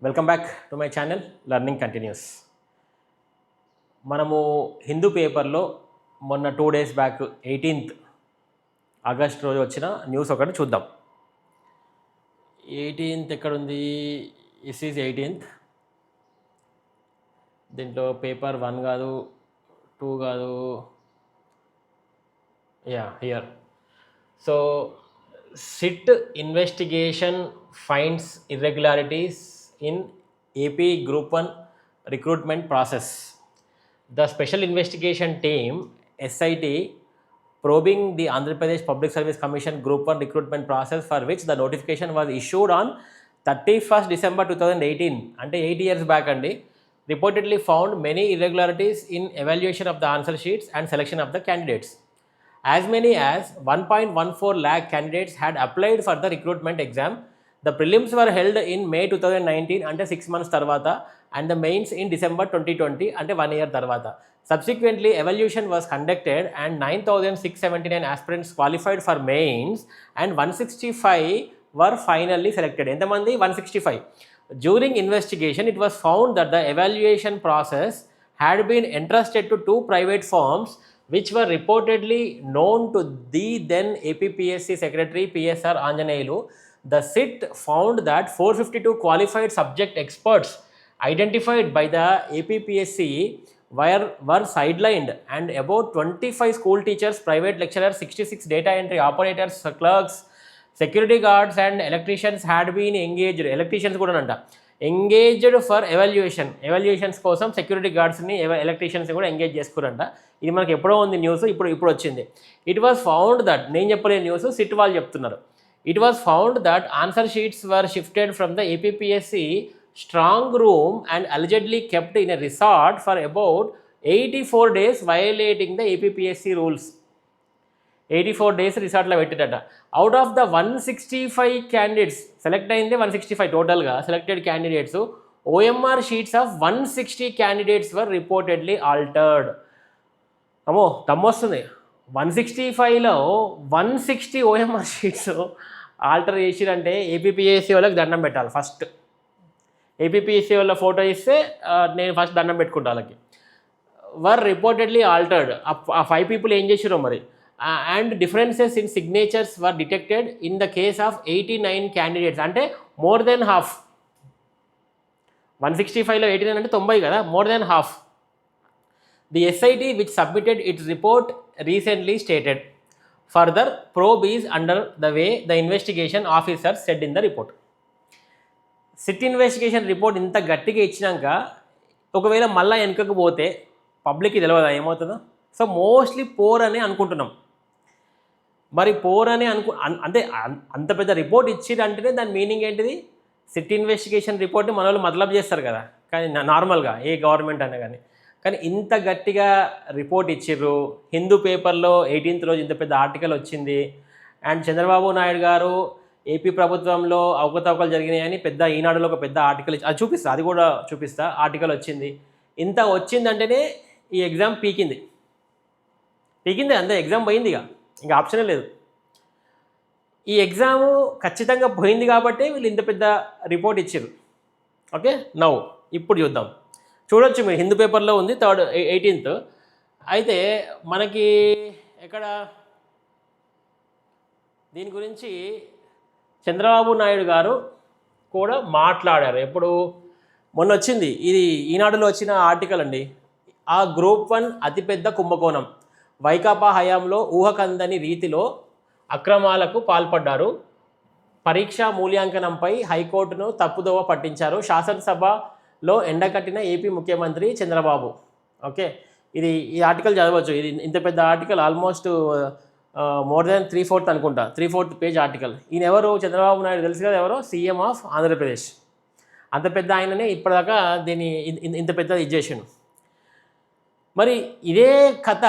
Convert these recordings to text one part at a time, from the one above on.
Welcome back to my channel learning continuous. మనము హిందూ పేపర్లో మొన్న 2 days బ్యాక్ 18th ఆగస్ట్ రోజు వచ్చిన న్యూస్ ఒకటి చూద్దాం. 18th ఎక్కడుంది? Is is 18th. దీంట్లో పేపర్ 1 కాదు, 2 కాదు, here. So SIT investigation finds irregularities in AP Group 1 recruitment process. The Special Investigation Team SIT probing the Andhra Pradesh Public Service Commission Group 1 recruitment process, for which the notification was issued on 31st December 2018, ante 8 years back andi, reportedly found many irregularities in evaluation of the answer sheets and selection of the candidates. As many as 1.14 lakh candidates had applied for the recruitment exam. The prelims were held in May 2019 ante 6 months tarvata, and the mains in December 2020 ante 1 year tarvata. Subsequently, evaluation was conducted and 9,679 aspirants qualified for mains and 165 were finally selected. Entamandi? 165. During investigation, it was found that the evaluation process had been entrusted to 2 private firms which were reportedly known to the then APPSC Secretary PSR Anjaneyulu. The SIT found that 452 qualified subject experts identified by the APPSC were sidelined, and about 25 school teachers, private lecturers, 66 data entry operators, clerks, security guards and electricians had been engaged. Electricians kuda nanta engaged for evaluations kosam security guards ni electricians kuda engage చేసుకురంట. ఇది మనకి ఎప్పుడో ఉంది news, ఇప్పుడు వచ్చింది. It was found that, నేను చెప్పలే news, SIT వాళ్ళు చెప్తున్నారు. It was found that answer sheets were shifted from the APPSC strong room and allegedly kept in a resort for about 84 days, violating the APPSC rules. 84 days resort la vettidata. Out of the 165 candidates, select ayinde 165 total ga selected candidates, OMR sheets of 160 candidates were reportedly altered. అమ్మో తమ్మొస్తుంది. 165లో 160 OMR sheets alter చేసిరంటే APPSC వాళ్ళకి దండం పెట్టాలి. First APPSC వాళ్ళ photo ఇస్తే నేను first దండం పెట్టుకుంటా. వాళ్ళకి వర్ రిపోర్టెడ్లీ ఆల్టర్డ్. ఆ 5 people ఏం చేసిరో మరి. And differences in signatures were detected in the case of 89 candidates, అంటే మోర్ దెన్ హాఫ్. 165లో 89 అంటే 90 కదా, more than half. The SIT, which submitted its report recently, stated, further probe is under the way, the investigation officer said in the report. SIT investigation report ఇంత గట్టిగా ఇచ్చినాక ఒకవేళ మళ్ళీ వెనుకకు పోతే పబ్లిక్కి తెలియదా ఏమవుతుందో? సో మోస్ట్లీ పోర్ అని అనుకుంటున్నాం. మరి పోర్ అని అంటే అంత పెద్ద రిపోర్ట్ ఇచ్చిరంటేనే దాని మీనింగ్ ఏంటిది? సిట్ ఇన్వెస్టిగేషన్ రిపోర్ట్ని మన వాళ్ళు మతలబ్ చేస్తారు కదా, కానీ నార్మల్గా ఏ గవర్నమెంట్ అయినా కానీ ఇంత గట్టిగా రిపోర్ట్ ఇచ్చిర్రు. హిందూ పేపర్లో 18th రోజు ఇంత పెద్ద ఆర్టికల్ వచ్చింది. అండ్ చంద్రబాబు నాయుడు గారు ఏపీ ప్రభుత్వంలో అవకతవకలు జరిగినాయని పెద్ద ఈనాడులో ఒక పెద్ద ఆర్టికల్ అది చూపిస్తా, అది కూడా చూపిస్తా. ఆర్టికల్ వచ్చింది. ఇంత వచ్చిందంటేనే ఈ ఎగ్జామ్ పీకింది అంతే. ఎగ్జామ్ పోయింది, ఇంకా ఆప్షనే లేదు. ఈ ఎగ్జాము ఖచ్చితంగా పోయింది కాబట్టి వీళ్ళు ఇంత పెద్ద రిపోర్ట్ ఇచ్చారు. ఓకే, నౌ ఇప్పుడు చూద్దాం. చూడొచ్చు మీరు, హిందూ పేపర్లో ఉంది 18th. అయితే మనకి ఎక్కడ దీని గురించి చంద్రబాబు నాయుడు గారు కూడా మాట్లాడారు. ఎప్పుడు? మొన్న వచ్చింది, ఇది ఈనాడులో వచ్చిన ఆర్టికల్ అండి. ఆ Group 1 అతిపెద్ద కుంభకోణం, వైకాపా హయాంలో ఊహకందని రీతిలో అక్రమాలకు పాల్పడ్డారు. పరీక్షా మూల్యాంకనంపై హైకోర్టును తప్పుదోవ పట్టించారు. శాసనసభలో ఎండకట్టిన ఏపీ ముఖ్యమంత్రి చంద్రబాబు. ఓకే, ఈ ఆర్టికల్ చదవచ్చు. ఇది ఇంత పెద్ద ఆర్టికల్, ఆల్మోస్ట్ మోర్ దెన్ 3/4 అనుకుంటా, 3/4 పేజ్ ఆర్టికల్. ఈయన ఎవరు? చంద్రబాబు నాయుడు తెలుసు కదా ఎవరో, సీఎం ఆఫ్ ఆంధ్రప్రదేశ్. అంత పెద్ద ఆయననే ఇప్పటిదాకా దీన్ని ఇంత పెద్ద ఇది చేసాను. మరి ఇదే కథ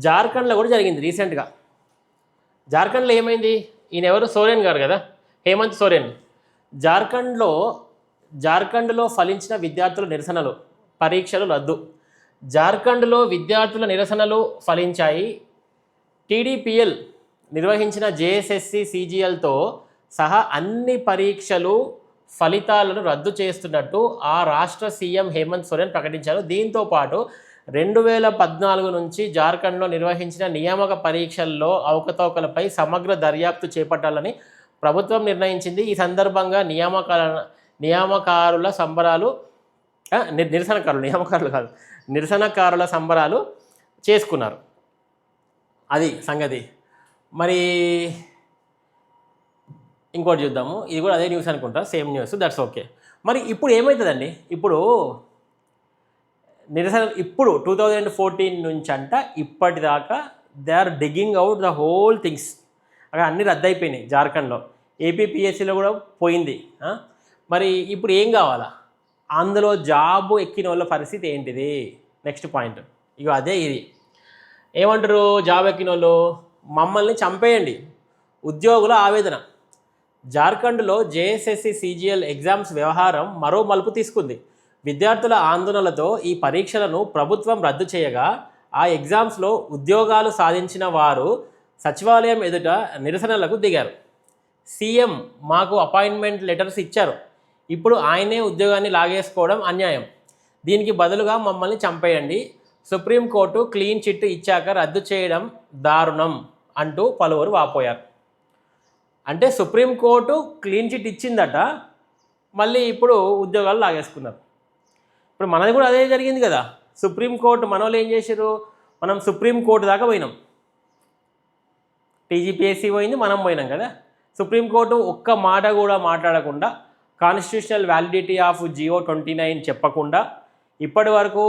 జార్ఖండ్లో కూడా జరిగింది రీసెంట్గా. జార్ఖండ్లో ఏమైంది? ఈయన ఎవరు? సోరెన్ గారు కదా, హేమంత్ సోరెన్. జార్ఖండ్లో ఫలించిన విద్యార్థుల నిరసనలు, పరీక్షలు రద్దు. జార్ఖండ్లో విద్యార్థుల నిరసనలు ఫలించాయి. TDPL నిర్వహించిన JSSC CGLతో సహా అన్ని పరీక్షలు ఫలితాలను రద్దు చేస్తున్నట్టు ఆ రాష్ట్ర సీఎం హేమంత్ సోరెన్ ప్రకటించారు. దీంతో పాటు 2014 నుంచి జార్ఖండ్లో నిర్వహించిన నియామక పరీక్షల్లో అవకతవకలపై సమగ్ర దర్యాప్తు చేపట్టాలని ప్రభుత్వం నిర్ణయించింది. ఈ సందర్భంగా నియామకారుల సంబరాలు నిరసనకారుల సంబరాలు చేసుకున్నారు. అది సంగతి. మరి ఇంకోటి చూద్దాము. ఇది కూడా అదే న్యూస్ అనుకుంటా, సేమ్ న్యూస్, దట్స్ ఓకే. మరి ఇప్పుడు ఏమవుతుందండి? ఇప్పుడు 2014 నుంచి అంట ఇప్పటిదాకా they are digging out the whole things. అక్కడ అన్నీ రద్దయిపోయినాయి జార్ఖండ్లో. ఏపీపీఎస్సీలో కూడా పోయింది. మరి ఇప్పుడు ఏం కావాలా? అందులో జాబు ఎక్కిన వాళ్ళ పరిస్థితి ఏంటిది? నెక్స్ట్ పాయింట్ ఇక అదే. ఇది ఏమంటారు? జాబ్ ఎక్కిన వాళ్ళు మమ్మల్ని చంపేయండి, ఉద్యోగుల ఆవేదన. జార్ఖండ్లో జేఎస్ఎస్సి సిజిఎల్ ఎగ్జామ్స్ వ్యవహారం మరో మలుపు తీసుకుంది. విద్యార్థుల ఆందోళనలతో ఈ పరీక్షలను ప్రభుత్వం రద్దు చేయగా ఆ ఎగ్జామ్స్లో ఉద్యోగాలు సాధించిన వారు సచివాలయం ఎదుట నిరసనలకు దిగారు. సీఎం మాకు అపాయింట్మెంట్ లెటర్స్ ఇచ్చారు, ఇప్పుడు ఆయనే ఉద్యోగాన్ని లాగేసుకోవడం అన్యాయం, దీనికి బదులుగా మమ్మల్ని చంపేయండి, సుప్రీంకోర్టు క్లీన్ చిట్ ఇచ్చాక రద్దు చేయడం దారుణం అంటూ పలువురు వాపోయారు. అంటే సుప్రీంకోర్టు క్లీన్ చిట్ ఇచ్చిందట, మళ్ళీ ఇప్పుడు ఉద్యోగాలు లాగేసుకున్నారు. ఇప్పుడు మనది కూడా అదే జరిగింది కదా. సుప్రీంకోర్టు మన వాళ్ళు ఏం చేశారు? మనం సుప్రీంకోర్టు దాకా పోయినాం. టీజీపీఎస్సీ పోయింది, మనం పోయినాం కదా. సుప్రీంకోర్టు ఒక్క మాట కూడా మాట్లాడకుండా, కాన్స్టిట్యూషనల్ వ్యాలిడిటీ ఆఫ్ జియో 29 చెప్పకుండా, ఇప్పటి వరకు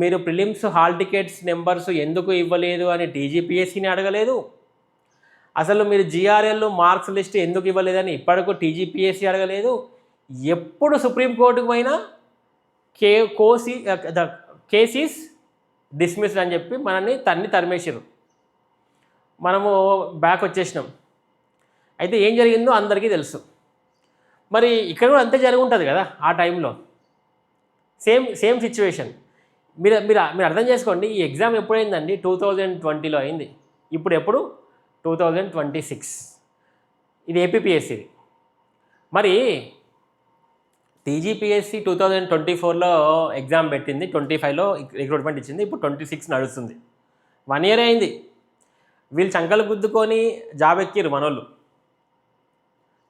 మీరు ప్రిలిమ్స్ హాల్ టికెట్స్ నెంబర్స్ ఎందుకు ఇవ్వలేదు అని టీజీపీఎస్సీని అడగలేదు. అసలు మీరు జిఆర్ఎల్ మార్క్స్ లిస్ట్ ఎందుకు ఇవ్వలేదని ఇప్పటికు టీజీపీఎస్సీ అడగలేదు. ఎప్పుడు సుప్రీంకోర్టుకు పోయినా కేస్ ఈస్ డిస్మిస్డ్ అని చెప్పి మనల్ని తరిమేసారు. మనము బ్యాక్ వచ్చేసినాం. అయితే ఏం జరిగిందో అందరికీ తెలుసు. మరి ఇక్కడ కూడా అంతే జరిగి ఉంటుంది కదా ఆ టైంలో. Same situation. మీరు అర్థం చేసుకోండి. ఈ ఎగ్జామ్ ఎప్పుడైందండి? 2020లో అయింది. ఇప్పుడు ఎప్పుడు? 2026. ఇది ఏపీపీఎస్సీ. మరి టీజీపీఎస్సీ 2024లో ఎగ్జామ్ పెట్టింది, 25లో రిక్రూట్మెంట్ ఇచ్చింది, ఇప్పుడు 26 నడుస్తుంది. 1 year అయింది. వీళ్ళు చంకలు గుద్దుకొని జాబ్ ఎక్కిరు మనోళ్ళు.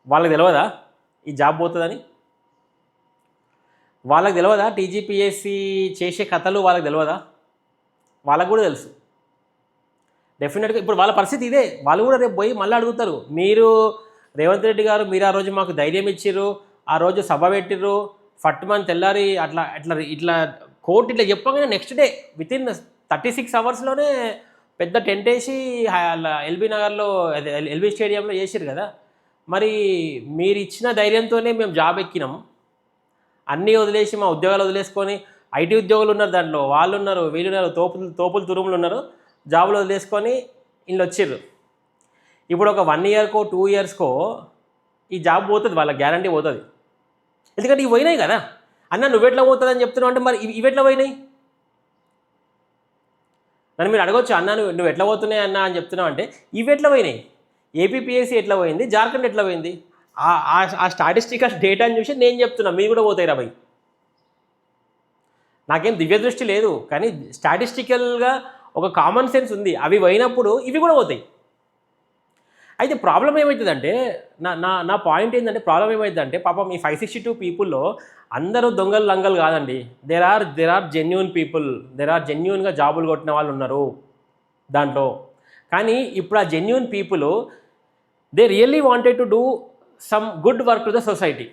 వాళ్ళకి తెలియదా ఈ జాబ్ పోతుందని? వాళ్ళకి తెలియదా? టీజీపీఎస్సీ చేసే కథలు వాళ్ళకి తెలియదా? వాళ్ళకు కూడా తెలుసు డెఫినెట్గా. ఇప్పుడు వాళ్ళ పరిస్థితి ఇదే. వాళ్ళు కూడా రేపు పోయి మళ్ళీ అడుగుతారు, మీరు రేవంత్ రెడ్డి గారు మీరు ఆ రోజు మాకు ధైర్యం ఇచ్చిర్రు, ఆ రోజు సభ పెట్టిర్రు, ఫట్టుమని తెల్లారి ఇట్లా కోర్టు ఇట్లా చెప్పగానే నెక్స్ట్ డే వితిన్ 36 hours పెద్ద టెంట్ వేసి ఎల్బీ నగర్లో ఎల్బీ స్టేడియంలో చేసిరు కదా. మరి మీరు ఇచ్చిన ధైర్యంతోనే మేము జాబ్ ఎక్కినాం. అన్నీ వదిలేసి మా ఉద్యోగాలు వదిలేసుకొని, ఐటీ ఉద్యోగులు ఉన్నారు దాంట్లో, వాళ్ళు ఉన్నారు, వీళ్ళు ఉన్నారు, తోపులు తురుములు ఉన్నారు, జాబులు వదిలేసుకొని వీళ్ళు వచ్చిర్రు. ఇప్పుడు ఒక 1 yearకో 2 yearస్కో ఈ జాబ్ పోతుంది, వాళ్ళ గ్యారంటీ పోతుంది. ఎందుకంటే ఇవి పోయినాయి కదా. అన్న నువ్వెట్లా పోతుందని చెప్తున్నావు అంటే మరి ఇవెట్లా పోయినాయి? నన్ను మీరు అడగొచ్చు, అన్న నువ్వు ఎట్లా పోతున్నాయి అన్న అని చెప్తున్నావు అంటే ఇవి ఎట్లా పోయినాయి? ఏపీపీఎస్సీ ఎట్లా పోయింది, జార్ఖండ్ ఎట్లా పోయింది? ఆ స్టాటిస్టికల్ డేటాని చూసి నేను చెప్తున్నా, మీరు కూడా పోతాయి రా భయ్. నాకేం దివ్య దృష్టి లేదు, కానీ స్టాటిస్టికల్గా ఒక కామన్ సెన్స్ ఉంది. అవి పోయినప్పుడు ఇవి కూడా పోతాయి. అయితే ప్రాబ్లం ఏమవుతుందంటే, నా పాయింట్ ఏంటంటే, ప్రాబ్లం ఏమవుతుందంటే, పాపం ఈ 562 పీపుల్లో అందరూ దొంగలు లంగలు కాదండి. దేర్ ఆర్ జెన్యూన్ పీపుల్, జెన్యూన్గా జాబులు కొట్టిన వాళ్ళు ఉన్నారు దాంట్లో. కానీ ఇప్పుడు ఆ genuine people they really wanted to do some good work to the society.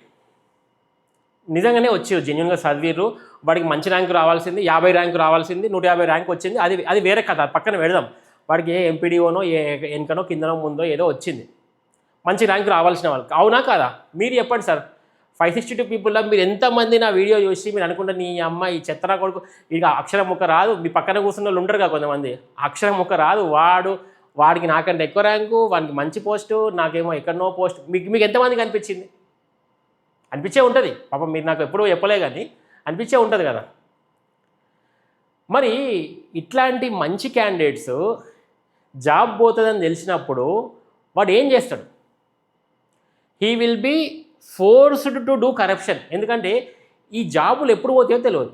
నిజంగానే వచ్చి జెన్యూన్గా చదివిర్రు, వాడికి మంచి ర్యాంకు రావాల్సింది, 50 ర్యాంకు రావాల్సింది, 150 ర్యాంకు వచ్చింది, అది వేరే కథ, పక్కన పెడదాం. వాడికి ఏ ఎంపీడీఓనో ఏ వెనకనో కిందనో ముందో ఏదో వచ్చింది, మంచి ర్యాంక్ రావాల్సిన వాళ్ళకి. అవునా కాదా? మీరు చెప్పండి సార్. 562 పీపుల్లో మీరు ఎంతమంది నా వీడియో చూసి మీరు అనుకుంటే నీ అమ్మాయి చెత్తరా కొడుకు, ఇక అక్షరం ముక్క రాదు, మీ పక్కన కూర్చున్న వాళ్ళు ఉంటారు కదా కొంతమంది, అక్షరం ముక్క రాదు, వాడికి నాకంటే ఎక్కువ ర్యాంకు, వాడికి మంచి పోస్టు, నాకేమో ఎక్కడనో పోస్ట్, మీకు ఎంతమందికి అనిపించింది? అనిపించే ఉంటుంది పాపం. మీరు నాకు ఎప్పుడూ చెప్పలే కానీ అనిపించే ఉంటుంది కదా. మరి ఇట్లాంటి మంచి క్యాండిడేట్స్ జాబ్ పోతుందని తెలిసినప్పుడు వాడు ఏం చేస్తాడు? He will be forced to do corruption. ఎందుకంటే ఈ జాబులు ఎప్పుడు పోతాయో తెలియదు.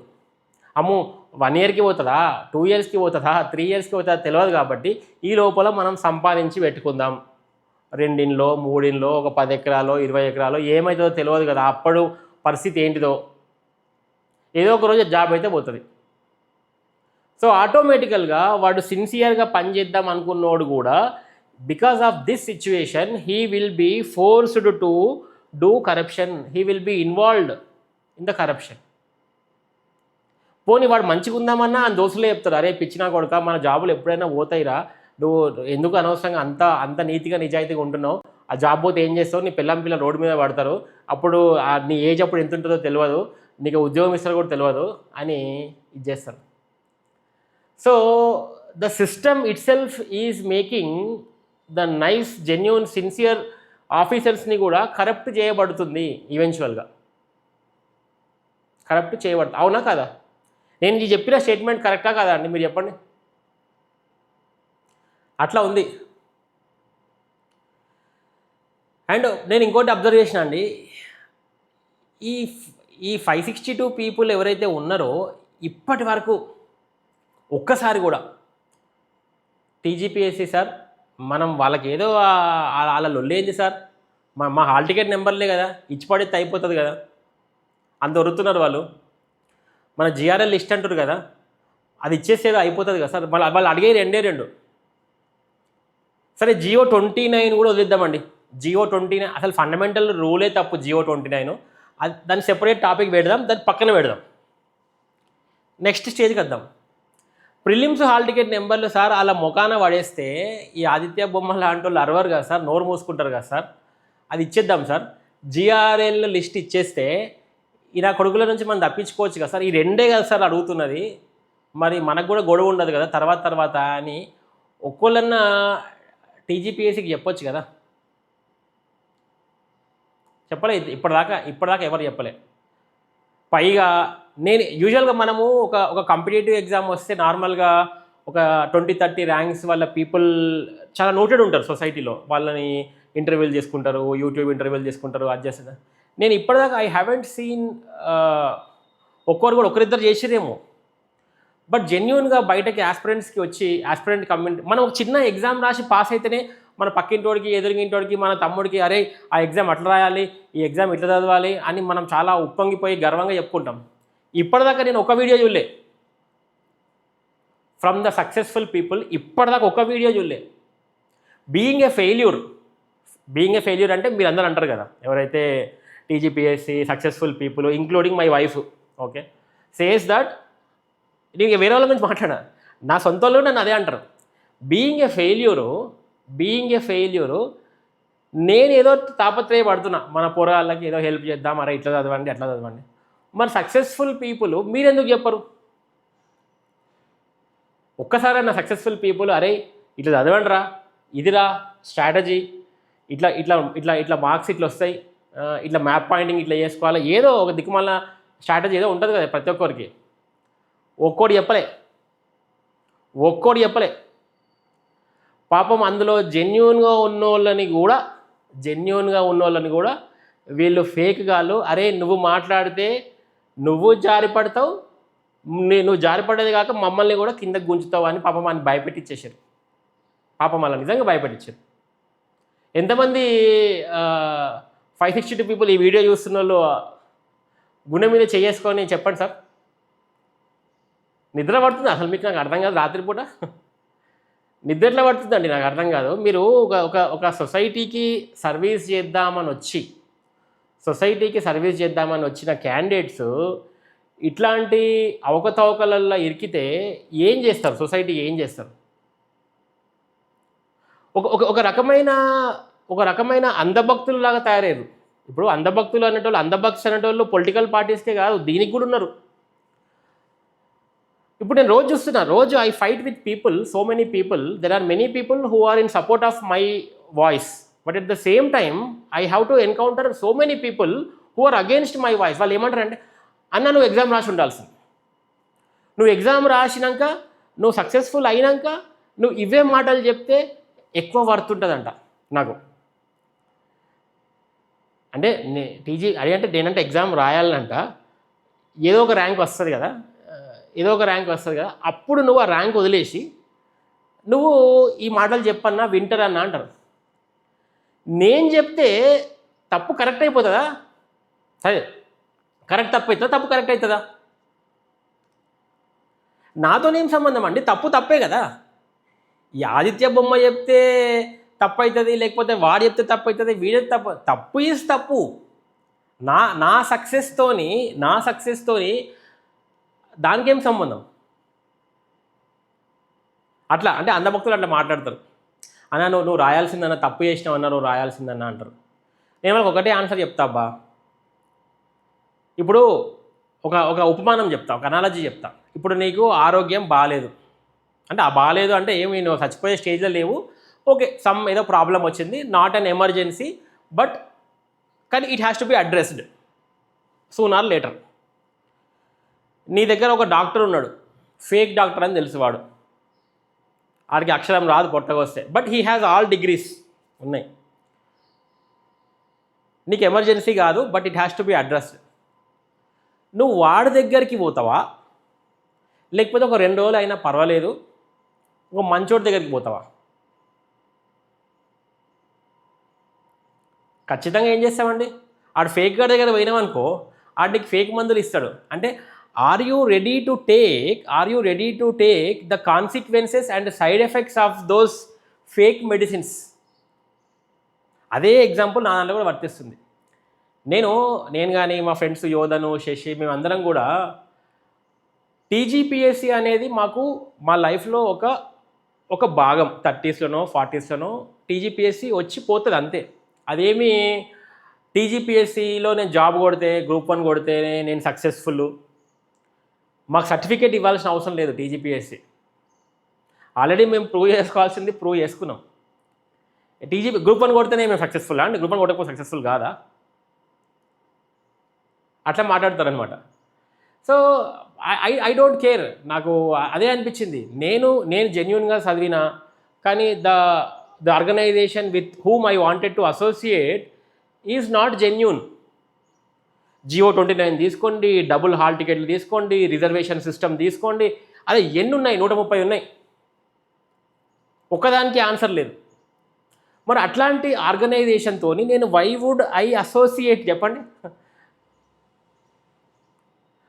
అమ్మో 1 ఇయర్కి పోతుందా, 2 ఇయర్స్కి పోతుందా, 3 ఇయర్స్కి పోతుందా తెలియదు. కాబట్టి ఈ లోపల మనం సంపాదించి పెట్టుకుందాం. 2 ఇండ్లో 3 ఇండ్లో ఒక 10 ఎకరాలో 20 ఎకరాలో ఏమవుతుందో తెలియదు కదా, అప్పుడు పరిస్థితి ఏంటిదో. ఏదో ఒక రోజు జాబ్ అయితే పోతుంది. సో ఆటోమేటికల్గా వాడు సిన్సియర్గా పనిచేద్దాం అనుకున్నోడు కూడా because of this situation he will be forced to do corruption, he will be involved in the corruption. పోనీ వాడు మంచిగా ఉందామన్నా అని దోస్తులే చెప్తారు, అరే పిచ్చినా కొడుక మన జాబులు ఎప్పుడైనా పోతాయిరా, నువ్వు ఎందుకు అనవసరంగా అంత నీతిగా నిజాయితీగా ఉంటున్నావు, ఆ జాబ్ పోతే ఏం చేస్తావు, నీ పిల్ల రోడ్డు మీద పడతారు, అప్పుడు నీ ఏజ్ అప్పుడు ఎంత ఉంటుందో తెలియదు, నీకు ఉద్యోగం ఇస్తారో కూడా తెలియదు అని ఇది చేస్తారు. So the system itself is making the nice genuine sincere ఆఫీసర్స్ని కూడా కరప్ట్ చేయబడుతుంది. ఈవెన్చువల్గా కరప్ట్ చేయబడుతుంది. అవునా కదా? నేను ఇది చెప్పిన స్టేట్మెంట్ కరెక్టా కాదా అండి, మీరు చెప్పండి. అట్లా ఉంది. అండ్ నేను ఇంకోటి అబ్జర్వ్ చేసిన అండి, ఈ 562 పీపుల్ ఎవరైతే ఉన్నారో ఇప్పటి వరకు ఒక్కసారి కూడా టీజీపీఎస్సీ సార్ మనం వాళ్ళకి ఏదో వాళ్ళ లొల్లేంది సార్, మా హాల్ టికెట్ నెంబర్లే కదా ఇచ్చి పడితే అయిపోతుంది కదా, అంత వరుతున్నారు వాళ్ళు, మన జిఆర్ఎల్ లిస్ట్ అంటారు కదా అది ఇచ్చేసేదో అయిపోతుంది కదా సార్. వాళ్ళు అడిగేది 2 సరే జియో 29 కూడా వదిలిద్దామండి. జియో 29 అసలు ఫండమెంటల్ రూలే తప్పు. జియో 29 అది దాన్ని సెపరేట్ టాపిక్ పెడదాం, దాన్ని పక్కన పెడదాం. నెక్స్ట్ స్టేజ్కి వద్దాం. ప్రిలిమ్స్ హాల్ టికెట్ నెంబర్లు సార్ అలా మొకాన పడేస్తే ఈ ఆదిత్య బొమ్మ లాంటి వాళ్ళు అరవరు కదా సార్, నోరు మూసుకుంటారు కదా సార్, అది ఇచ్చేద్దాం సార్. జిఆర్ఎల్ లిస్ట్ ఇచ్చేస్తే ఇలా కొడుకుల నుంచి మనం తప్పించుకోవచ్చు కదా సార్. ఈ 2 కదా సార్ అడుగుతున్నది, మరి మనకు కూడా గొడవ ఉండదు కదా తర్వాత అని ఒక్కోళ్ళన్నా టీజీపీఎస్సీకి చెప్పొచ్చు కదా. చెప్పలే, ఇప్పటిదాకా ఎవరు చెప్పలే. పైగా నేను యూజువల్గా మనము ఒక కాంపిటేటివ్ ఎగ్జామ్ వస్తే నార్మల్గా ఒక 20-30 ర్యాంక్స్ వాళ్ళ పీపుల్ చాలా నోటెడ్ ఉంటారు సొసైటీలో, వాళ్ళని ఇంటర్వ్యూలు చేసుకుంటారు, యూట్యూబ్ ఇంటర్వ్యూలు చేసుకుంటారు, అది చేస్తారు. నేను ఇప్పటిదాకా ఐ హ్యావెంట్ సీన్ ఒక్కరు కూడా ఒకరిద్దరు చేసిరేమో, బట్ జెన్యున్గా బయటకి ఆస్పిరెంట్స్కి వచ్చి ఆస్పిరెంట్ కమ్యూనిటీ మనం ఒక చిన్న ఎగ్జామ్ రాసి పాస్ అయితేనే మన పక్కింటోడికి ఎదురింటోడికి మన తమ్ముడికి అరే ఆ ఎగ్జామ్ అట్లా రాయాలి, ఈ ఎగ్జామ్ ఇట్లా చదవాలి అని మనం చాలా ఉప్పొంగిపోయి గర్వంగా చెప్పుకుంటాం. ఇప్పటిదాకా నేను ఒక వీడియో చూడలే ఫ్రమ్ ద సక్సెస్ఫుల్ పీపుల్, ఇప్పటిదాకా ఒక వీడియో చూడలే. బీయింగ్ ఏ ఫెయిల్యూర్ అంటే మీరు అందరూ అంటారు కదా, ఎవరైతే TGPSC successful people including my wife okay says that, నేను వేరే వాళ్ళ గురించి మాట్లాడా, నా సొంత వాళ్ళు నన్ను అదే అంటారు. బీయింగ్ ఏ ఫెయిల్యూరు నేను ఏదో తాపత్రయపడుతున్నా మన పోరాళ్ళకి ఏదో హెల్ప్ చేద్దాం, అరే ఇట్లా చదవండి అట్లా చదవండి. మరి సక్సెస్ఫుల్ పీపుల్ మీరెందుకు చెప్పరు? ఒక్కసారైనా సక్సెస్ఫుల్ పీపుల్ అరే ఇట్లా చదవండి రా, ఇదిరా స్ట్రాటజీ, ఇట్లా మార్క్స్ ఇట్లా వస్తాయి, ఇట్లా మ్యాప్ పాయింటింగ్ ఇట్లా చేసుకోవాలి, ఏదో ఒక దిక్కుమాల స్ట్రాటజీ ఏదో ఉంటుంది కదా ప్రతి ఒక్కరికి. ఒక్కోటి చెప్పలే. పాపం అందులో జెన్యూన్గా ఉన్నోళ్ళని కూడా వీళ్ళు ఫేక్ గాళ్ళు, అరే నువ్వు మాట్లాడితే నువ్వు జారిపడతావు, నువ్వు జారిపడేది కాక మమ్మల్ని కూడా కిందకు గుంజుతావు అని పాపం అని భయపెట్టించేశారు. పాపం అలా నిజంగా భయపెట్టించారు. ఎంతమంది 562 పీపుల్ ఈ వీడియో చూస్తున్న వాళ్ళు గుండె మీద చేసుకొని చెప్పండి సార్. నిద్ర పడుతుంది అసలు మీకు? నాకు అర్థం కాదు. రాత్రిపూట నిద్ర ఎట్లా పడుతుందండి నాకు అర్థం కాదు. మీరు ఒక సొసైటీకి సర్వీస్ చేద్దామని వచ్చిన క్యాండిడేట్స్ ఇట్లాంటి అవకతవకలల్లో ఇరికితే ఏం చేస్తారు? సొసైటీకి ఏం చేస్తారు? ఒక రకమైన అంధభక్తులలాగా తయారయ్యారు. ఇప్పుడు అంధభక్తులు పొలిటికల్ పార్టీస్కే కాదు, దీనికి కూడా ఉన్నారు. ఇప్పుడు నేను రోజు చూస్తున్నా, I fight with people, so many people, there are many people who are in support of my voice, but at the same time I have to encounter so many people who are against my voice. వాళ్ళు ఏమంటారు అంటే, అన్న నువ్వు exam రాసి ఉండాల్సింది, నువ్వు exam రాసినాక నువ్వు successful అయినాక నువ్వు ఇవే మాటలు చెప్తే ఎక్కువ వర్త్ ఉంటుందంట నాకు. అంటే అది అంటే నేనంటే ఎగ్జామ్ రాయాలంట ఏదో ఒక ర్యాంక్ వస్తుంది కదా, ఏదో ఒక ర్యాంక్ వస్తుంది కదా, అప్పుడు నువ్వు ఆ ర్యాంక్ వదిలేసి నువ్వు ఈ మాటలు చెప్పన్నా వింటారన్నా అంటారు. నేను చెప్తే తప్పు కరెక్ట్ అయిపోతుందా? సరే, కరెక్ట్ తప్పు అవుతుందా, తప్పు కరెక్ట్ అవుతుందా? నాతోనేం సంబంధం అండి, తప్పు తప్పే కదా. ఈ ఆదిత్య బొమ్మ చెప్తే తప్పు అవుతుంది, లేకపోతే వాడు చెప్తే తప్పు అవుతుంది, వీడే తప్పు. తప్పు ఈజ్ తప్పు. నా సక్సెస్తోని దానికేం సంబంధం? అట్లా అంటే అందభక్తులు అట్లా మాట్లాడతారు. అన్న నువ్వు రాయాల్సిందన్న, తప్పు చేసినావు అన్న, నువ్వు రాయాల్సిందన్న అంటారు. నేను వాళ్ళకి ఒకటే ఆన్సర్ చెప్తా అబ్బా. ఇప్పుడు ఒక ఉపమానం చెప్తా, ఒక అనాలజీ చెప్తా. ఇప్పుడు నీకు ఆరోగ్యం బాగాలేదు అంటే, ఆ బాగాలేదు అంటే ఏమి నువ్వు చచ్చిపోయే స్టేజ్లో లేవు, ఓకే, ఏదో ప్రాబ్లం వచ్చింది, నాట్ అన్ ఎమర్జెన్సీ, బట్ కానీ it has to be addressed soon or later. నీ దగ్గర ఒక డాక్టర్ ఉన్నాడు, ఫేక్ డాక్టర్ అని తెలుసు, వాడికి అక్షరం రాదు పొట్టగా వస్తే, but he has all degrees ఉన్నాయి. నీకు ఎమర్జెన్సీ కాదు, but it has to be addressed. నువ్వు వాడి దగ్గరికి పోతావా, లేకపోతే ఒక 2 రోజులు అయినా పర్వాలేదు ఒక మంచోడి దగ్గరికి పోతావా? ఖచ్చితంగా ఏం చేస్తామండి, ఆడు ఫేక్ గార్డ్ దగ్గర పోయినామనుకో, ఆడు నీకు ఫేక్ మందులు ఇస్తాడు. అంటే are you ready to take the consequences and side effects of those fake medicines? అదే ఎగ్జాంపుల్ నా దాంట్లో కూడా వర్తిస్తుంది. నేను కానీ మా ఫ్రెండ్స్ యోధను, శశి, మేమందరం కూడా టీజీపీఎస్సీ అనేది మాకు మా లైఫ్లో ఒక భాగం. 30స్లోనో 40స్లోనో టీజీపీఎస్సీ వచ్చి పోతుంది అంతే. అదేమి టీజీపీఎస్సీలో నేను జాబ్ కొడితే, గ్రూప్ 1 కొడితే నేను సక్సెస్ఫుల్, మాకు సర్టిఫికేట్ ఇవ్వాల్సిన అవసరం లేదు. టీజీపీఎస్సీ ఆల్రెడీ మేము ప్రూవ్ చేసుకున్నాం. గ్రూప్ 1 కొడితేనే మేము సక్సెస్ఫుల్ అండి, గ్రూప్ 1 కొట్టకపోతే సక్సెస్ఫుల్ కాదా? అట్లా మాట్లాడతారనమాట. So I don't care. నాకు అదే అనిపించింది. నేను జెన్యున్గా చదివినా, కానీ the organisation with whom I wanted to associate is not genuine. Jio 29 తీసుకోండి, డబుల్ హాల్ టికెట్లు తీసుకోండి, రిజర్వేషన్ సిస్టమ్ తీసుకోండి, అదే ఎన్ని ఉన్నాయి, 130 ఉన్నాయి, ఒక్కదానికి ఆన్సర్ లేదు. మరి అట్లాంటి ఆర్గనైజేషన్తో నేను వై వుడ్ ఐ అసోసియేట్ చెప్పండి?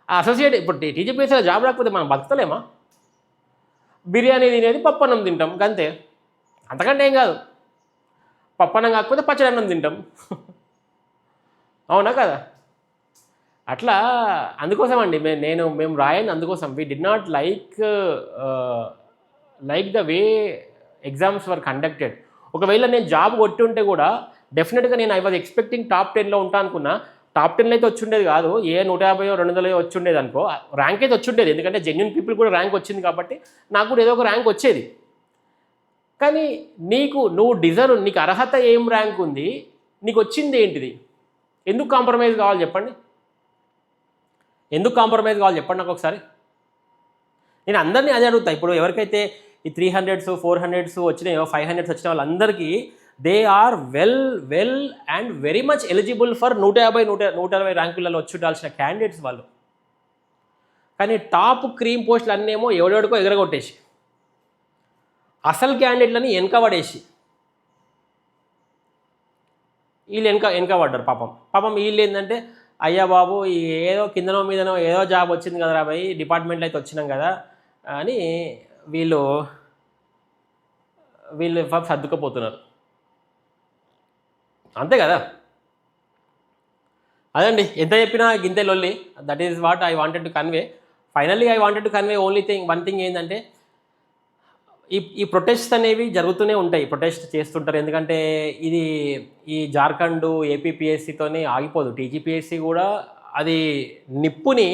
అసోసియేట్ ఇప్పుడు టీజీపీఎస్సీలో జాబ్ రాకపోతే మనం బతకలేమా? బిర్యానీ తినేది పప్పన్నం తింటాం అంతే, అంతకంటే ఏం కాదు. పప్పన్నం కాకపోతే పచ్చడన్నం తింటాం, అవునా కదా? అట్లా అందుకోసం అండి మేము రాయండి అందుకోసం. We did not like the way exams were conducted. ఒకవేళ నేను జాబ్ కొట్టి ఉంటే కూడా డెఫినెట్గా నేను ఐ వాజ్ ఎక్స్పెక్టింగ్ టాప్ 10లో ఉంటా అనుకున్నా. టాప్ 10లో అయితే వచ్చి ఉండేది కాదు, 150 200 వచ్చి ఉండేది అనుకో, ర్యాంక్ అయితే వచ్చి ఉండేది. ఎందుకంటే జెన్యున్ పీపుల్ కూడా ర్యాంక్ వచ్చింది కాబట్టి నాకు కూడా ఏదో ఒక ర్యాంక్ వచ్చేది. కానీ నువ్వు డిజర్వ్, నీకు అర్హత ఏం ర్యాంక్ ఉంది, నీకు వచ్చింది ఏంటిది? ఎందుకు కాంప్రమైజ్ కావాలి చెప్పండి? ఎందుకు కాంప్రమైజ్ కావాలి చెప్పండి నాకు ఒకసారి. నేను అందరినీ అదే అడుగుతా. ఇప్పుడు ఎవరికైతే ఈ 300s 400s వచ్చినాయో, 500s వచ్చిన వాళ్ళందరికీ they are well and very much eligible for 150 ర్యాంకులలో వచ్చి ఉండాల్సిన క్యాండిడేట్స్ వాళ్ళు. కానీ టాప్ క్రీమ్ పోస్టులు అన్నేమో ఎవడెవడికో ఎగరగొట్టేసి, అసలు క్యాండిడేట్లని వెనకబడేసి వీళ్ళు వెనక పడ్డారు. పాపం వీళ్ళు ఏంటంటే, అయ్యా బాబు ఏదో కిందనో మీదనో ఏదో జాబ్ వచ్చింది కదా రా భయ్, డిపార్ట్మెంట్లో అయితే వచ్చినాం కదా అని వీళ్ళు సర్దుకుపోతున్నారు, అంతే కదా? అదండి, ఎంత చెప్పినా గింతే లొల్లి. That is what I wanted to convey. Finally I wanted to convey one thing ఏంటంటే, ఈ ప్రొటెస్ట్ అనేవి జరుగుతూనే ఉంటాయి, ప్రొటెస్ట్ చేస్తుంటారు. ఎందుకంటే ఈ జార్ఖండ్ ఏపీపీఎస్సీతోనే ఆగిపోదు. టీజీపీఎస్సీ కూడా అది నిప్పుని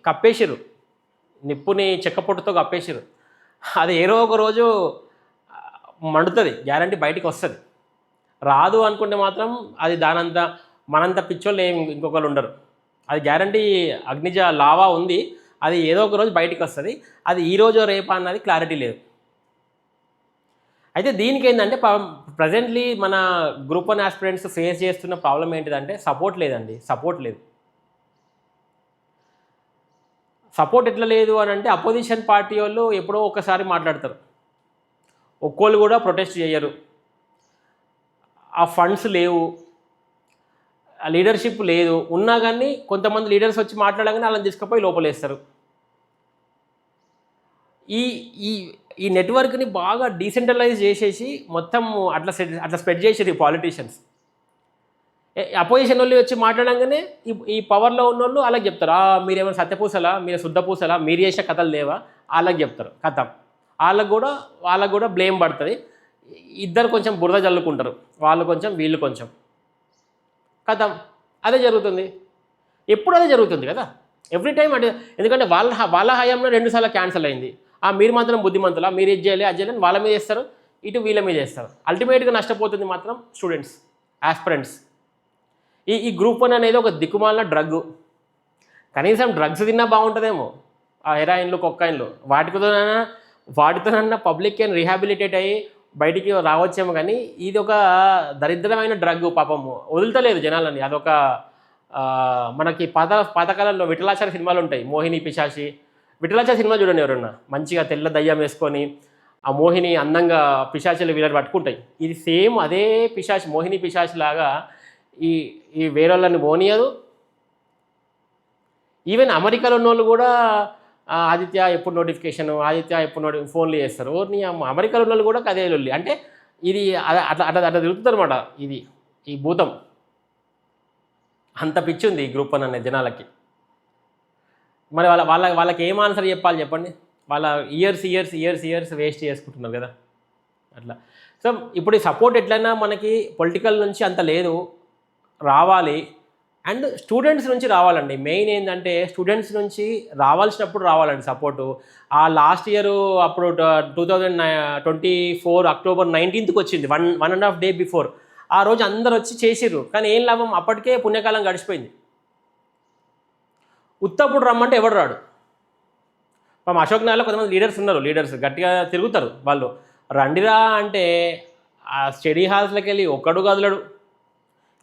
కప్పేసిరు, నిప్పుని చెక్కపొట్టుతో కప్పేసిరు. అది ఏదో ఒక రోజు మండుతుంది, గ్యారంటీ బయటికి వస్తుంది. రాదు అనుకుంటే మాత్రం అది దానంతా మనంత పిచ్చోళ్ళు ఇంకొకరు ఉండరు. అది గ్యారంటీ అగ్నిజ లావా ఉంది, అది ఏదో ఒక రోజు బయటికి వస్తుంది. అది ఈరోజు రేపా అన్నది క్లారిటీ లేదు. అయితే దీనికి ఏంటంటే ప్రజెంట్లీ మన గ్రూప్ 1 ఆస్పిరెంట్స్ ఫేస్ చేస్తున్న ప్రాబ్లం ఏంటిదంటే సపోర్ట్ లేదండి. సపోర్ట్ లేదు. సపోర్ట్ ఎట్లా లేదు అని అంటే అపోజిషన్ పార్టీ వాళ్ళు ఎప్పుడో ఒకసారి మాట్లాడతారు, ఒక్కోళ్ళు కూడా ప్రొటెస్ట్ చేయరు. ఆ ఫండ్స్ లేవు, ఆ లీడర్షిప్ లేదు. ఉన్నా కానీ కొంతమంది లీడర్స్ వచ్చి మాట్లాడగానే వాళ్ళని తీసుకుపోయి లోపలేస్తారు. ఈ ఈ ఈ నెట్వర్క్ని బాగా డీసెంట్రలైజ్ చేసేసి మొత్తం అట్లా స్ప్రెడ్ చేసేది పాలిటీషియన్స్. అపోజిషన్ వాళ్ళు వచ్చి మాట్లాడంగానే ఈ పవర్లో ఉన్న వాళ్ళు అలాగే చెప్తారు, మీరేమైనా సత్యపూసలా, మీరు శుద్ధపూసలా, మీరు చేసిన కథలు లేవా, అలాగే చెప్తారు. కథం వాళ్ళకు కూడా బ్లేమ్ పడుతుంది. ఇద్దరు కొంచెం బురద జల్లుకుంటారు, వాళ్ళు కొంచెం వీళ్ళు కొంచెం. కథం అదే జరుగుతుంది, ఎప్పుడు అదే జరుగుతుంది కదా, ఎవ్రీ టైం అదే. ఎందుకంటే వాళ్ళ హయాంలో 2 సార్లు క్యాన్సిల్ అయింది. మీరు మాత్రం బుద్ధిమంతులా, మీరు ఇది చేయాలి అది చేయాలని వాళ్ళ మీద చేస్తారు, ఇటు వీళ్ళ మీద చేస్తారు. అల్టిమేట్గా నష్టపోతుంది మాత్రం స్టూడెంట్స్, ఆస్పిరెంట్స్. ఈ గ్రూప్ 1 అనేది ఒక దిక్కుమాలిన డ్రగ్. కనీసం డ్రగ్స్ తిన్నా బాగుంటుందేమో, ఆ హెరాయిన్లు కొక్కాయిన్లు వాటితోనన్నా పబ్లిక్ అని రీహాబిలిటేట్ అయ్యి బయటికి రావచ్చేమో. కానీ ఇది ఒక దరిద్రమైన డ్రగ్, పాపము వదులుతలేదు జనాలని. అదొక మనకి పాతకాలంలో విఠలాచార్య సినిమాలు ఉంటాయి, మోహిని పిశాచి. విఠలాచార్య సినిమా చూడండి ఎవరన్నా, మంచిగా తెల్ల దయ్యం వేసుకొని ఆ మోహిని అందంగా పిశాచిలు వీళ్ళని పట్టుకుంటాయి. ఇది సేమ్ అదే పిశాచి, మోహిని పిశాచి లాగా ఈ వేరేళ్ళని పోనీయదు. ఈవెన్ అమెరికాలో ఉన్న వాళ్ళు కూడా ఆదిత్య ఎప్పుడు నోటిఫికేషన్, ఆదిత్య ఎప్పుడు ఫోన్లు చేస్తారు. నీ అమెరికాలో ఉన్న వాళ్ళు కూడా అదే లొల్లి. అంటే ఇది అట్లా తిరుగుతుంది అనమాట. ఈ భూతం అంత పిచ్చి ఉంది ఈ గ్రూప్ 1 అనే జనాలకి. మరి వాళ్ళకి ఏం ఆన్సర్ చెప్పాలి చెప్పండి? వాళ్ళ ఇయర్స్ వేస్ట్ చేసుకుంటున్నారు కదా అట్లా. సో ఇప్పుడు ఈ సపోర్ట్ ఎట్లయినా మనకి పొలిటికల్ నుంచి అంత లేదు, రావాలి. అండ్ స్టూడెంట్స్ నుంచి రావాలండి. మెయిన్ ఏంటంటే స్టూడెంట్స్ నుంచి రావాల్సినప్పుడు రావాలండి సపోర్టు. ఆ లాస్ట్ ఇయర్ అప్పుడు 2024 అక్టోబర్ 19th వచ్చింది, 1.5 day బిఫోర్. ఆ రోజు అందరు వచ్చి చేసిర్రు, కానీ ఏం లాభం, అప్పటికే పుణ్యకాలం గడిచిపోయింది. ఉత్తప్పుడు రమ్మంటే ఎవడు రాడు. పాపం అశోక్ నగర్లో కొంతమంది లీడర్స్ ఉన్నారు, లీడర్స్ గట్టిగా తిరుగుతారు. వాళ్ళు రండిరా అంటే ఆ స్టడీ హాల్స్లోకి వెళ్ళి ఒక్కడు కదలడు.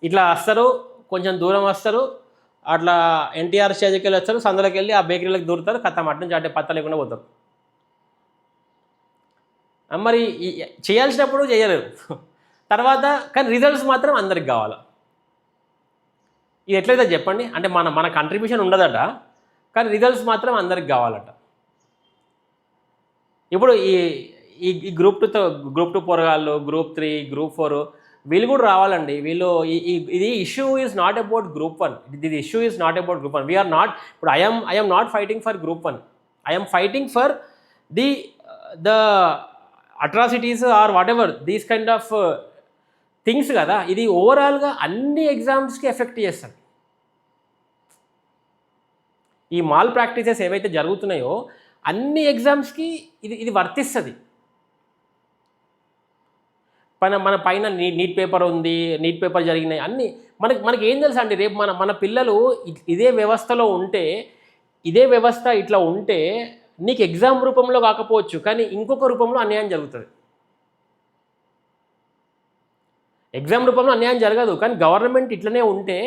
ఇట్లా వస్తారు, కొంచెం దూరం వస్తారు, అట్లా ఎన్టీఆర్ స్టేజ్కి వెళ్ళి వస్తారు, సందులోకి వెళ్ళి ఆ బేకరీలకు దూరుతారు, కథ అటు నుంచి అంటే పత్త లేకుండా పోతారు. మరి చేయాల్సినప్పుడు చేయలేరు తర్వాత. కానీ రిజల్ట్స్ మాత్రం అందరికి కావాలి. ఇది ఎట్లయితే చెప్పండి? అంటే మన కంట్రిబ్యూషన్ ఉండదట, కానీ రిజల్ట్స్ మాత్రం అందరికి కావాలట. ఇప్పుడు ఈ గ్రూప్ 2 పోరగాళ్ళు, గ్రూప్ 3, గ్రూప్ 4 వీళ్ళు కూడా రావాలండి. వీళ్ళు ఇది issue is not about group 1. ఇది issue is not about group 1. We're not, ఇప్పుడు I'm not fighting for group 1. I'm fighting for the atrocities or whatever these kind of things కదా. ఇది ఓవరాల్గా అన్ని ఎగ్జామ్స్కి ఎఫెక్ట్ చేస్తుంది. ఈ మాల్ ప్రాక్టీసెస్ ఏవైతే జరుగుతున్నాయో అన్ని ఎగ్జామ్స్కి ఇది వర్తిస్తుంది. మన పైన నీట్ పేపర్ ఉంది, నీట్ పేపర్ జరిగినాయి అన్నీ మనకి ఏం తెలుసు అండి? రేపు మన పిల్లలు ఇదే వ్యవస్థలో ఉంటే, ఇదే వ్యవస్థ ఇట్లా ఉంటే నీకు ఎగ్జామ్ రూపంలో కాకపోవచ్చు, కానీ ఇంకొక రూపంలో అన్యాయం జరుగుతుంది. ఎగ్జామ్ రూపంలో అన్యాయం జరగదు, కానీ గవర్నమెంట్ ఇట్లనే ఉంటే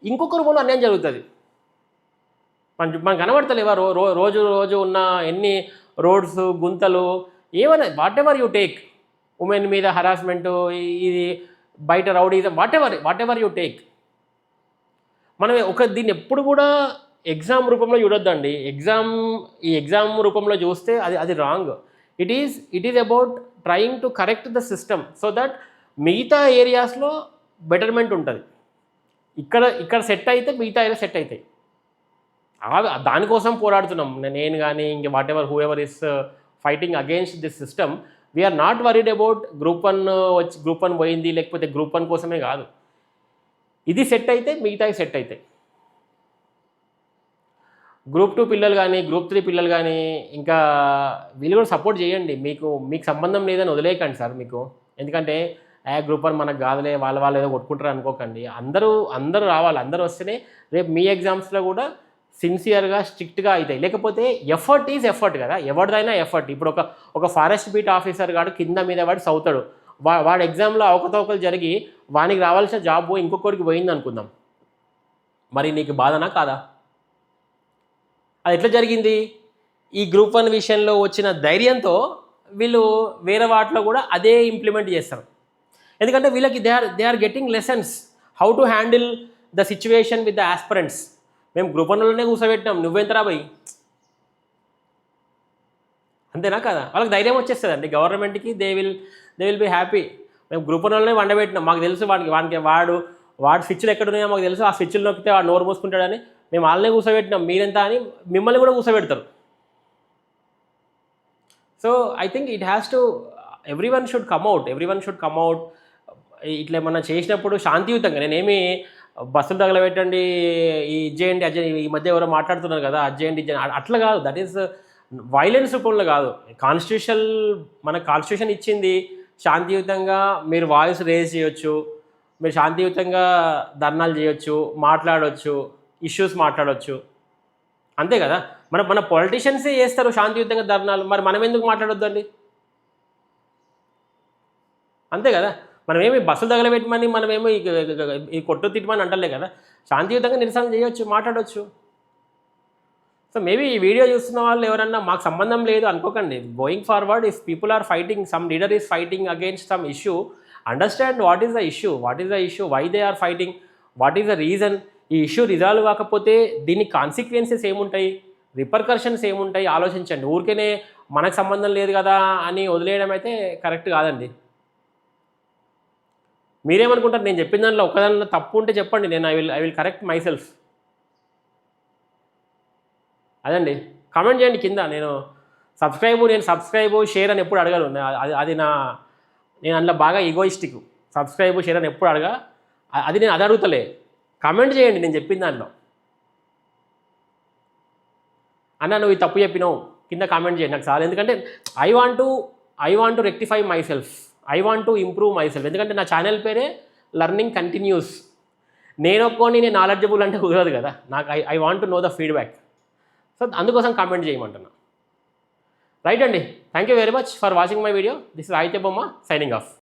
ఇంకొక రూపంలో అన్యాయం జరుగుతుంది. మనకు కనబడతలేవా రోజు ఉన్న ఎన్ని రోడ్స్, గుంతలు, ఏమైనా what ever you take, women మీద హరాస్మెంటు, ఇది బయట rowdyism, what ever you take. మనం దీన్ని ఎప్పుడు కూడా ఎగ్జామ్ రూపంలో చూడొద్దండి. ఈ ఎగ్జామ్ రూపంలో చూస్తే అది wrong. It is about trying to correct the system so that మిగతా ఏరియాస్లో బెటర్మెంట్ ఉంటుంది. ఇక్కడ సెట్ అయితే మిగతా ఏరియా సెట్ అవుతాయి. దానికోసం పోరాడుతున్నాం నేను కానీ ఇంక whatever whoever is fighting against this system. We are not worried about group 1 పోయింది లేకపోతే గ్రూప్ 1 కోసమే కాదు. ఇది సెట్ అయితే మిగతాయి సెట్ అవుతాయి. గ్రూప్ 2 పిల్లలు కానీ, గ్రూప్ 3 పిల్లలు కానీ, ఇంకా వీళ్ళు కూడా సపోర్ట్ చేయండి. మీకు సంబంధం లేదని వదిలేయకండి సార్ మీకు. ఎందుకంటే గ్రూప్ 1 మనకు కాదులే, వాళ్ళు ఏదో కొట్టుకుంటారు అనుకోకండి. అందరూ రావాలి. అందరూ వస్తేనే రేపు మీ ఎగ్జామ్స్లో కూడా సిన్సియర్గా, స్ట్రిక్ట్గా అవుతాయి. లేకపోతే ఎఫర్ట్ ఈజ్ ఎఫర్ట్ కదా, ఎవరిదైనా ఎఫర్ట్. ఇప్పుడు ఒక ఫారెస్ట్ బీట్ ఆఫీసర్ గాడు కింద మీద వాడు చదువుతాడు, వాడి ఎగ్జామ్లో అవకతవకలు జరిగి వానికి రావాల్సిన జాబ్ ఇంకొకరికి పోయింది అనుకుందాం, మరి నీకు బాధనా కాదా? అది ఎట్లా జరిగింది? ఈ గ్రూప్ 1 విషయంలో వచ్చిన ధైర్యంతో వీళ్ళు వేరే వాటిలో కూడా అదే ఇంప్లిమెంట్ చేస్తారు. ఎందుకంటే వీళ్ళకి they are getting lessons how to handle the situation with the aspirants. మేము గ్రూప్ 1లోనే కూర్చోబెట్టినాం, నువ్వెంతరా పోయి, అంతేనా కదా? వాళ్ళకి ధైర్యం వచ్చేస్తుందండి. గవర్నమెంట్కి దే విల్ బీ హ్యాపీ. మేము గ్రూప్ 1లోనే వండబెట్టినాం, మాకు తెలుసు వాడి స్విచ్లు ఎక్కడ ఉన్నాయో మాకు తెలుసు, ఆ స్విచ్లు నొక్కితే వాడు నోరు మూసుకుంటాడని మేము వాళ్ళనే కూర్చోబెట్టినాం, మీరెంత అని మిమ్మల్ని కూడా కూర్చోబెడతారు. So I think it has to everyone should come out. ఇట్లా ఏమన్నా చేసినప్పుడు శాంతియుతంగా, నేనేమి బస్సులు తగలబెట్టండి, ఈ చేయండి అది చేయండి, ఈ మధ్య ఎవరో మాట్లాడుతున్నారు కదా అది చేయండి అట్లా కాదు. దట్ ఈస్ వైలెన్స్ రూపంలో కాదు. మన కాన్స్టిట్యూషన్ ఇచ్చింది శాంతియుతంగా మీరు వాయిస్ రేజ్ చేయొచ్చు, మీరు శాంతియుతంగా ధర్నాలు చేయొచ్చు, మాట్లాడవచ్చు, ఇష్యూస్ మాట్లాడవచ్చు, అంతే కదా? మన పొలిటీషియన్సే చేస్తారు శాంతియుతంగా ధర్నాలు, మరి మనం ఎందుకు మాట్లాడొద్దండి? అంతే కదా? మనమేమి బస్సులు తగలబెట్టమని మనమేమో ఈ కొట్టు తిట్టమని అంటలే కదా. శాంతియుతంగా నిరసన చేయొచ్చు, మాట్లాడవచ్చు. సో మేబీ ఈ వీడియో చూస్తున్న వాళ్ళు ఎవరన్నా మాకు సంబంధం లేదు అనుకోకండి. Going forward, if people are fighting, some leader is fighting against some issue, understand what is the issue, why they are fighting, what is the reason. ఈ ఇష్యూ రిజాల్వ్ కాకపోతే దీనికి కాన్సిక్వెన్సెస్ ఏముంటాయి, రిపర్కషన్స్ ఏముంటాయి ఆలోచించండి. ఊరికేనే మనకు సంబంధం లేదు కదా అని వదిలేయడం అయితే కరెక్ట్ కాదండి. మీరేమనుకుంటారు? నేను చెప్పిన దాంట్లో ఒకదానిలో తప్పు ఉంటే చెప్పండి, నేను I will correct my self. అదండి, కామెంట్ చేయండి కింద. నేను సబ్స్క్రైబ్ షేర్ అని ఎప్పుడు అడగను. అది నేను అందులో బాగా ఈగోయిస్టిక్. సబ్స్క్రైబ్ షేర్ అని ఎప్పుడు అది నేను అడుగుతలే. కామెంట్ చేయండి నేను చెప్పిన దాంట్లో. అన్న నువ్వు ఈ తప్పు చెప్పినావు కింద కామెంట్ చేయండి, నాకు చాలు. ఎందుకంటే I want to rectify my self, I want to improve my self. ఎందుకంటే నా ఛానల్ పేరే లెర్నింగ్ కంటిన్యూస్. నేను నాలెడ్జబుల్ అంటే కుదరదు కదా నాకు. I want to know the feedback. So అందుకోసం కామెంట్ చేయమంటున్నా. రైట్ అండి, thank you very much for watching my video. This is Aditya బొమ్మ సైనింగ్ ఆఫ్.